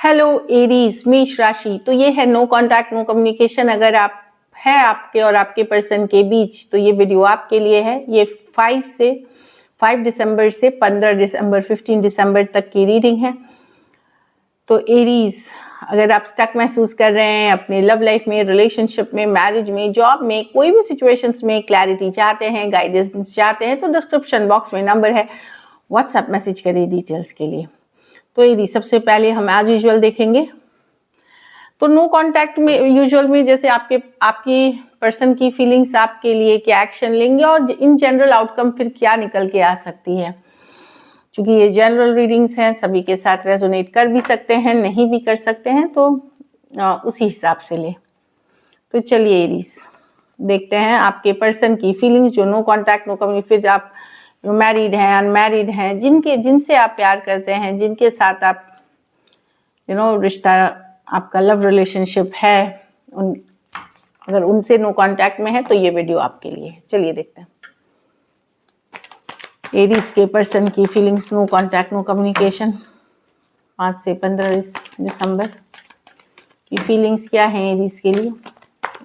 Hello Aries मेष राशि। तो ये है नो कांटेक्ट नो कम्युनिकेशन। अगर आप है आपके और आपके पर्सन के बीच तो ये वीडियो आपके लिए है। ये 5 दिसंबर से 15 दिसंबर 15 दिसंबर तक की रीडिंग है। तो एरीज, अगर आप स्टक महसूस कर रहे हैं अपने लव लाइफ में, रिलेशनशिप में, मैरिज में, जॉब में, कोई भी सिचुएशंस में क्लैरिटी चाहते हैं, गाइडेंस चाहते हैं, तो डिस्क्रिप्शन बॉक्स में नंबर है, व्हाट्सएप मैसेज करिए डिटेल्स के लिए। तो यदि सबसे पहले हम एज यूजुअल देखेंगे तो नो कांटेक्ट में यूजुअल में जैसे आपकी पर्सन की फीलिंग्स आपके लिए क्या एक्शन लेंगे और इन जनरल आउटकम फिर क्या निकल के आ सकती है। क्योंकि ये जनरल रीडिंग्स हैं, सभी के साथ रेजोनेट कर भी सकते हैं, नहीं भी कर सकते हैं, तो उसी हिसाब से ले। तो चलिए एरीज देखते हैं आपके पर्सन की फीलिंग्स जो नो कांटेक्ट नो कम्युनिकेशन, फिर आप मैरिड हैं, अनमैरिड हैं, जिनसे आप प्यार करते हैं, जिनके साथ आप रिश्ता आपका लव रिलेशनशिप है, अगर उनसे नो कांटेक्ट में है तो ये वीडियो आपके लिए। चलिए देखते हैं एरीज के पर्सन की feelings no contact no communication 5 से 15 दिसंबर की फीलिंग्स क्या हैं एरीज के लिए।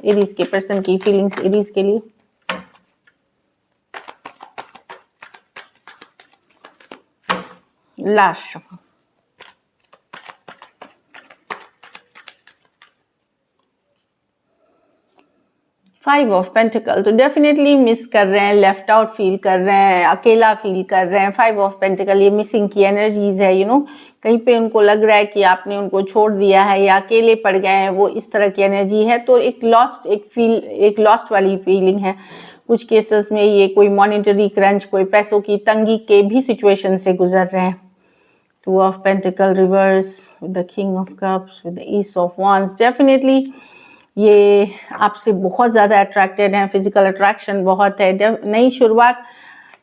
एरीज के पर्सन की फीलिंग्स एरीज के लिए। Last shuffle, five of pentacle. तो डेफिनेटली मिस कर रहे हैं, लेफ्ट आउट फील कर रहे हैं, अकेला फील कर रहे हैं। फाइव ऑफ पेंटिकल ये मिसिंग की एनर्जीज है। कहीं पे उनको लग रहा है कि आपने उनको छोड़ दिया है या अकेले पड़ गए हैं, वो इस तरह की एनर्जी है। तो एक लॉस्ट वाली फीलिंग है। कुछ केसेस में ये कोई मॉनिटरी क्रंच, कोई पैसों की तंगी के भी सिचुएशन से गुजर रहे हैं। Two of pentacle reverse with the king of cups with the east of wands. Definitely ये आपसे बहुत ज़्यादा अट्रैक्टेड हैं, फिजिकल अट्रैक्शन बहुत है, नई शुरुआत,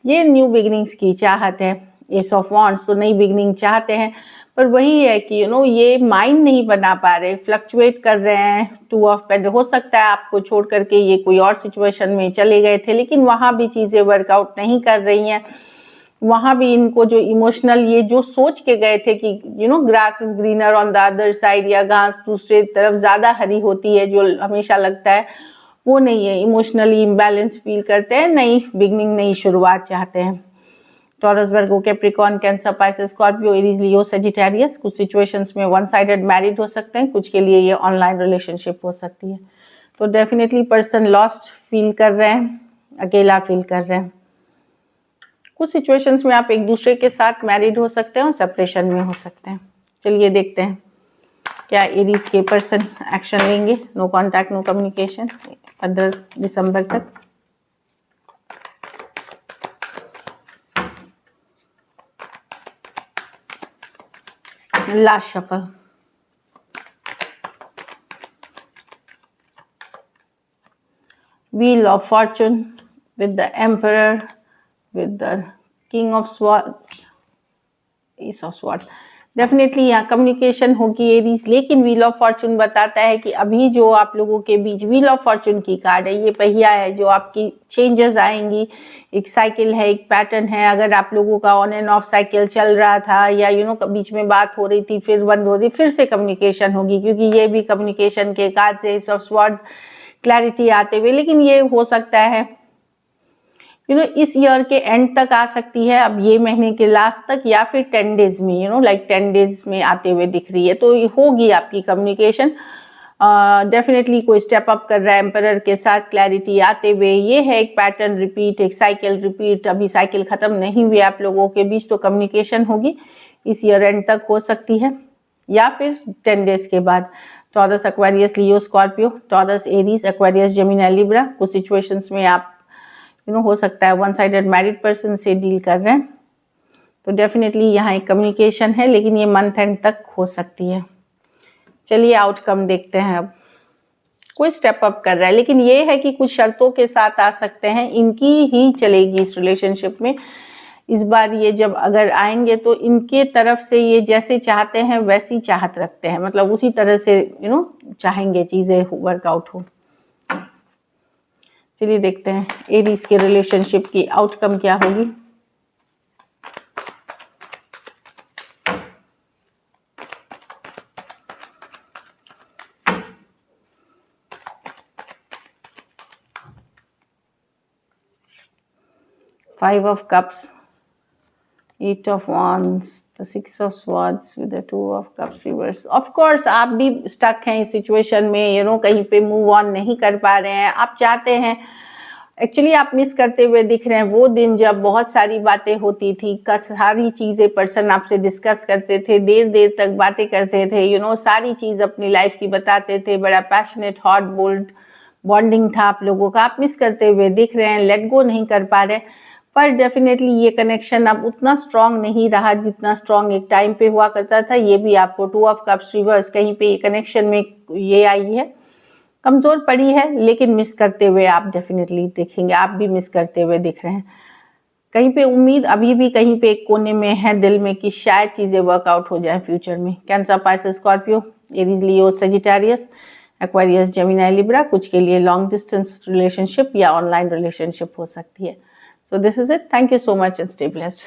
ये न्यू बिगिनिंग्स की चाहत है। एस ऑफ वांड्स तो नई बिगिनिंग चाहते हैं, पर वही है कि ये माइंड नहीं बना पा रहे, फ्लक्चुएट कर रहे हैं। टू ऑफ पेंटिकल, हो सकता है आपको छोड़ करके ये कोई और सिचुएशन में चले गए थे, लेकिन वहाँ भी चीज़ें वर्कआउट नहीं कर रही हैं। वहाँ भी इनको जो इमोशनल, ये जो सोच के गए थे कि grass is greener on the other side, या घास दूसरे तरफ ज़्यादा हरी होती है, जो हमेशा लगता है, वो नहीं है। इमोशनली इम्बैलेंस फील करते हैं, नई बिगनिंग, नई शुरुआत चाहते हैं। Taurus, Virgo, Capricorn, Cancer, Pisces, Scorpio, Aries, Leo, Sagittarius. कुछ सिचुएशंस में वन साइडेड मैरिड हो सकते हैं, कुछ के लिए ये ऑनलाइन रिलेशनशिप हो सकती है। तो डेफिनेटली पर्सन लॉस्ट फील कर रहे हैं, अकेला फील कर रहे हैं। कुछ सिचुएशंस में आप एक दूसरे के साथ मैरिड हो सकते हैं और सेपरेशन में हो सकते हैं। चलिए देखते हैं क्या एरीज के पर्सन एक्शन लेंगे नो कांटेक्ट नो कम्युनिकेशन 15 दिसंबर तक। Last shuffle, wheel of Fortune with the emperor with the king of swords, ace of swords। Definitely यहाँ कम्युनिकेशन होगी एरीज, लेकिन व्हील ऑफ फॉर्चून बताता है कि अभी जो आप लोगों के बीच, व्हील ऑफ फॉर्चून की कार्ड है, ये पहिया है जो आपकी चेंजेस आएंगी। एक साइकिल है, एक पैटर्न है। अगर आप लोगों का ऑन एंड ऑफ साइकिल चल रहा था, या बीच में बात हो रही थी, फिर बंद हो रही, फिर से कम्युनिकेशन होगी, क्योंकि ये भी कम्युनिकेशन के कार्ड से एस ऑफ स्वॉर्ड्स, क्लैरिटी आते हुए। लेकिन ये हो सकता है इस ईयर के एंड तक आ सकती है, अब ये महीने के लास्ट तक, या फिर 10 डेज में, लाइक 10 डेज में आते हुए दिख रही है। तो ये होगी आपकी कम्युनिकेशन। डेफिनेटली कोई स्टेप अप कर रहा है एम्परर के साथ, क्लैरिटी आते हुए। ये है एक पैटर्न रिपीट, एक साइकिल रिपीट। अभी साइकिल खत्म नहीं हुई आप लोगों के बीच, तो कम्युनिकेशन होगी इस ईयर एंड तक हो सकती है, या फिर 10 डेज के बाद। Taurus, Aquarius, Leo, Scorpio, Taurus, Aries, Aquarius, Gemini, Libra. कुछ सिचुएशंस में आप हो सकता है वन साइडेड मैरिड पर्सन से डील कर रहे हैं। तो डेफिनेटली यहाँ एक कम्युनिकेशन है, लेकिन ये मंथ एंड तक हो सकती है। चलिए आउटकम देखते हैं। अब कोई स्टेप अप कर रहा है, लेकिन ये है कि कुछ शर्तों के साथ आ सकते हैं, इनकी ही चलेगी इस रिलेशनशिप में। इस बार ये जब अगर आएंगे तो इनके तरफ से ये जैसे चाहते हैं वैसी चाहत रखते हैं, मतलब उसी तरह से चाहेंगे चीज़ें वर्कआउट हो। चलिए देखते हैं एरीज के रिलेशनशिप की आउटकम क्या होगी। 5 of Cups, 8 of Wands, the 6 of Swords with the 2 of Cups reverse. Of course आप भी स्टक हैं इस सिचुएशन में, कहीं पे मूव ऑन नहीं कर पा रहे हैं. आप चाहते हैं, एक्चुअली आप मिस करते हुए दिख रहे हैं वो दिन जब बहुत सारी बातें होती थी, सारी चीज़ें पर्सन आपसे डिस्कस करते थे, देर देर तक बातें करते थे, सारी चीज़ अपनी लाइफ की बताते थे, बड़ा पैशनेट हॉट बोल्ड बॉन्डिंग था आप लोगों का. आप मिस करते हुए दिख रहे हैं, लेट गो नहीं कर पा रहे हैं. पर डेफिनेटली ये कनेक्शन अब उतना स्ट्रांग नहीं रहा जितना स्ट्रांग एक टाइम पे हुआ करता था. ये भी आपको 2 ऑफ कप्स रिवर्स कहीं पे ये कनेक्शन में ये आई है, कमज़ोर पड़ी है, लेकिन मिस करते हुए आप डेफिनेटली देखेंगे. आप भी मिस करते हुए दिख रहे हैं. कहीं पे उम्मीद अभी भी कहीं पे एक कोने में है दिल में कि शायद चीज़ें वर्कआउट हो जाए फ्यूचर में. Cancer, Pisces, Scorpio, Aries, Leo, Sagittarius, Aquarius, Gemini, Libra. कुछ के लिए लॉन्ग डिस्टेंस रिलेशनशिप या ऑनलाइन रिलेशनशिप हो सकती है. So this is it. Thank you so much and stay blessed.